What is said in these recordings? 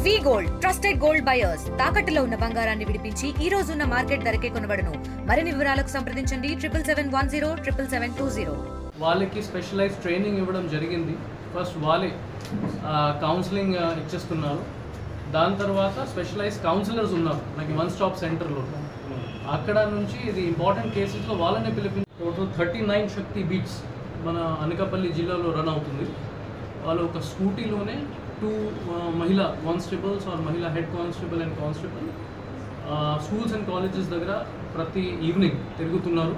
వి gold trusted gold buyers తాకట్టులో ఉన్న బంగారాన్ని విడిపించి ఈ రోజు ఉన్న మార్కెట్ ధరకే కొనబడును. మరిన్ని వివరాలకు సంప్రదించండి 77107720. వాళ్ళకి స్పెషలైజ్ ట్రైనింగ్ ఇవ్వడం జరిగింది. ఫస్ట్ వాళ్ళే కౌన్సిలింగ్ ఇచ్చేస్తున్నారు. దాని తర్వాత స్పెషలైజ్ కౌన్సిలర్స్ ఉన్నారు మనకి వన్ స్టాప్ సెంటర్లో. అక్కడ నుంచి ఇది ఇంపార్టెంట్ కేసెస్లో వాళ్ళని పిలిపించి టోటల్ 39 శక్తి బీట్స్ మన అనకాపల్లి జిల్లాలో రన్ అవుతుంది. వాళ్ళు ఒక స్కూటీలోనే 2 మహిళా కానిస్టేబుల్స్ ఆర్ మహిళా head constable and constable schools and colleges దగ్గర ప్రతి ఈవినింగ్ తిరుగుతున్నారు,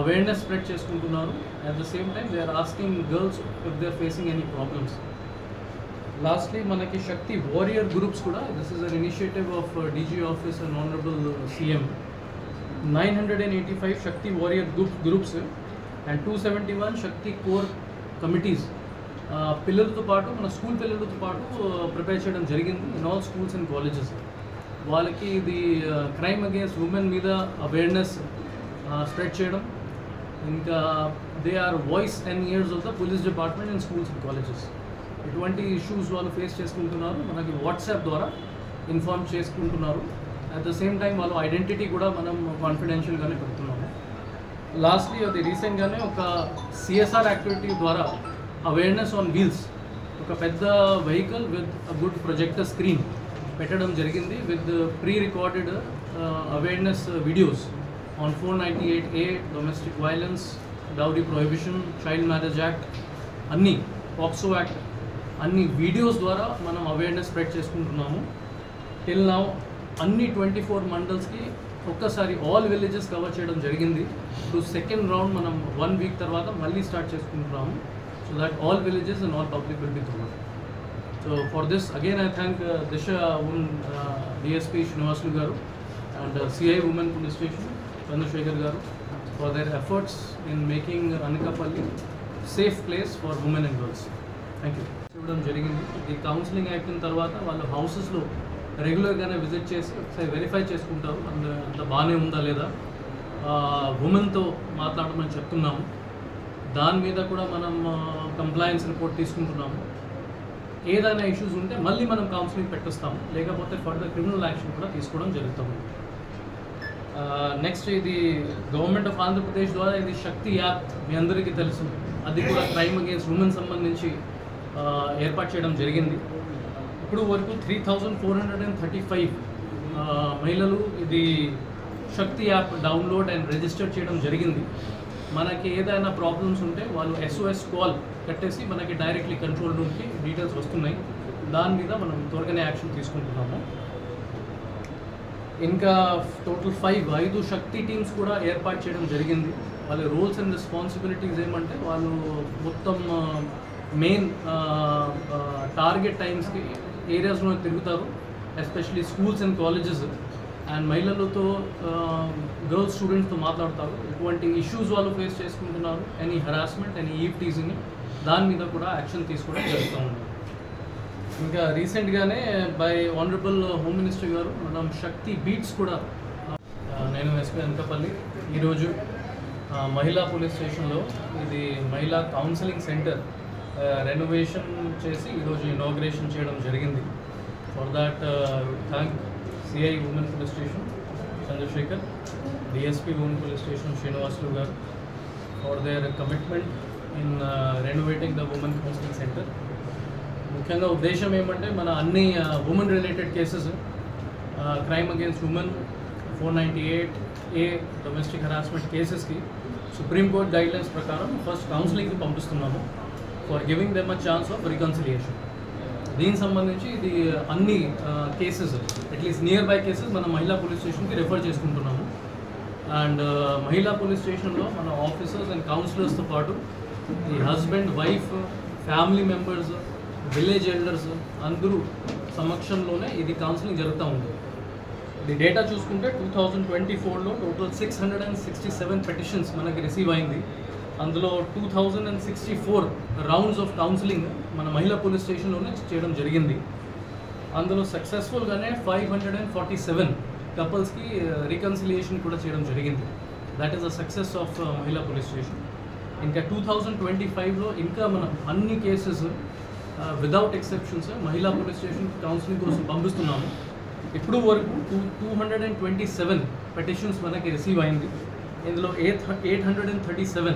అవేర్నెస్ స్ప్రెడ్ చేసుకుంటున్నారు. At the same time they are asking girls if they are facing any problems. Lastly మనకి శక్తి వారియర్ గ్రూప్స్ కూడా, this is an initiative of DG office and honourable CM. 985 Shakti warrior groups and 271 Shakti core committees పిల్లలతో పాటు మన school పిల్లలతో పాటు prepare చేయడం జరిగింది in all schools and colleges. వాళ్ళకి ఇది క్రైమ్ అగేన్స్ట్ ఉమెన్ మీద అవేర్నెస్ స్ప్రెడ్ చేయడం, ఇంకా they are voice and ears of the police department and schools and colleges. ఇటువంటి ఇష్యూస్ వాళ్ళు ఫేస్ చేసుకుంటున్నారు, మనకి వాట్సాప్ ద్వారా ఇన్ఫార్మ్ చేసుకుంటున్నారు. అట్ ద సేమ్ టైం వాళ్ళ ఐడెంటిటీ కూడా మనం కాన్ఫిడెన్షియల్గానే పెడుతున్నాము. లాస్ట్లీ అది రీసెంట్గానే ఒక సిఎస్ఆర్ యాక్టివిటీ ద్వారా అవేర్నెస్ ఆన్ వీల్స్ ఒక పెద్ద vehicle with good projector screen పెట్టడం జరిగింది with pre recorded awareness videos on 498A, domestic violence, dowry prohibition, child marriage act, అన్ని పాక్సో యాక్ట్, అన్ని వీడియోస్ ద్వారా మనం అవేర్నెస్ స్ప్రెడ్ చేసుకుంటున్నాము. టిల్ నౌ అన్ని 24 మండల్స్కి ఒక్కసారి ఆల్ విలేజెస్ కవర్ చేయడం జరిగింది. ఇప్పుడు సెకండ్ రౌండ్ మనం 1 వీక్ తర్వాత మళ్ళీ స్టార్ట్ చేసుకుంటున్నాము. So that all villages and all public will be covered. So for this again I thank Disha DSP Srinivasulu garu and CI women police station Chandrasekhar garu for their efforts in making Anakapalli safe place for women and girls. Thank you. ఇవ్వడం జరిగింది. ఈ counselling అయిపోయిన తర్వాత వాళ్ళు హౌసెస్లో రెగ్యులర్గానే visit చేసి ఒకసారి verify చేసుకుంటారు అంత బాగానే ఉందా లేదా, ఉమెన్తో మాట్లాడమని చెప్తున్నాము. దాని మీద కూడా మనం కంప్లైన్స్ రిపోర్ట్ తీసుకుంటున్నాము. ఏదైనా ఇష్యూస్ ఉంటే మళ్ళీ మనం కౌన్సిలింగ్ పెట్టిస్తాము, లేకపోతే ఫర్దర్ క్రిమినల్ యాక్షన్ కూడా తీసుకోవడం జరుగుతుంది. నెక్స్ట్ ఇది గవర్నమెంట్ ఆఫ్ ఆంధ్రప్రదేశ్ ద్వారా ఇది శక్తి యాప్ మీ అందరికీ తెలుసు, అది కూడా క్రైమ్ అగేన్స్ట్ ఉమెన్ సంబంధించి ఏర్పాటు చేయడం జరిగింది. ఇప్పుడు వరకు 3435 మహిళలు ఇది శక్తి యాప్ డౌన్లోడ్ అండ్ రిజిస్టర్ చేయడం జరిగింది. మనకి ఏదైనా ప్రాబ్లమ్స్ ఉంటే వాళ్ళు SOS కాల్ కట్టేసి మనకి డైరెక్ట్లీ కంట్రోల్ రూమ్కి డీటెయిల్స్ వస్తున్నాయి. దాని మీద మనం త్వరగానే యాక్షన్ తీసుకుంటున్నాము. ఇంకా టోటల్ 5 శక్తి టీమ్స్ కూడా ఏర్పాటు చేయడం జరిగింది. వాళ్ళ రోల్స్ అండ్ రెస్పాన్సిబిలిటీస్ ఏమంటే వాళ్ళు మొత్తం మెయిన్ టార్గెట్ టైమ్స్కి ఏరియాస్లో తిరుగుతారు, especially schools and colleges and మహిళలతో గర్ల్స్ స్టూడెంట్స్తో మాట్లాడతారు. ఇటువంటి ఇష్యూస్ వాళ్ళు ఫేస్ చేసుకుంటున్నారు, any harassment, any eve teasing, దాని మీద కూడా యాక్షన్ తీసుకోవడం జరుగుతూ ఉంది. ఇంకా రీసెంట్గానే బై ఆనరబుల్ హోమ్ మినిస్టర్ గారు మనం శక్తి బీట్స్ కూడా, నేను ఎస్పీ అనకాపల్లి ఈరోజు మహిళా పోలీస్ స్టేషన్లో ఇది మహిళా కౌన్సిలింగ్ సెంటర్ రెనోవేషన్ చేసి ఈరోజు ఇనాగ్రేషన్ చేయడం జరిగింది. For that thank CI women police station Chandrasekhar, DSP women police station Srinivasulu garu for their commitment in renovating the women counselling centre. ముఖ్యంగా ఉద్దేశం ఏమంటే మన అన్ని women related cases, crime against women 498A domestic harassment కేసెస్కి సుప్రీంకోర్టు గైడ్లైన్స్ ప్రకారం first కౌన్సిలింగ్కి పంపిస్తున్నాము for giving them a chance of reconciliation. దీనికి సంబంధించి ఇది అన్ని cases at least nearby cases మన మహిళా పోలీస్ స్టేషన్కి రెఫర్ చేసుకుంటున్నాము. అండ్ మహిళా పోలీస్ స్టేషన్లో మన ఆఫీసర్స్ అండ్ కౌన్సిలర్స్తో పాటు ఈ husband, wife, family members, village elders అందరూ సమక్షంలోనే ఇది కౌన్సిలింగ్ జరుగుతూ ఉంది. ఇది డేటా చూసుకుంటే 2024లో టోటల్ 667 పెటిషన్స్ మనకి రిసీవ్ అయింది. అందులో 2064 రౌండ్స్ ఆఫ్ కౌన్సిలింగ్ మన మహిళా పోలీస్ స్టేషన్లోనే చేయడం జరిగింది. అందులో సక్సెస్ఫుల్గానే 547 కపుల్స్కి రికన్సిలియేషన్ కూడా చేయడం జరిగింది. That is the success of మహిళా పోలీస్ స్టేషన్. ఇంకా 2025లో ఇంకా మనం అన్ని కేసెస్ వితౌట్ ఎక్సెప్షన్స్ మహిళా పోలీస్ స్టేషన్ కౌన్సిలింగ్ కోసం పంపిస్తున్నాము. ఇప్పుడు వరకు 227 పెటిషన్స్ మనకి రిసీవ్ అయింది. ఇందులో 837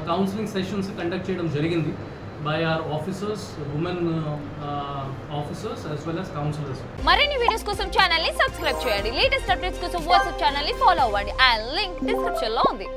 కౌన్సిలింగ్ సెషన్స్ కండక్ట్ చేయడం జరిగింది by our officers, women officers as well as counselors. మరిన్ని వీడియోస్ కోసం ఛానల్ ని సబ్స్క్రైబ్ చేయండి. లేటెస్ట్ అప్డేట్స్ కోసం వాట్సాప్ ఛానల్ ని ఫాలో అవ్వండి. ఆ లింక్ డిస్క్రిప్షన్ లో ఉంది.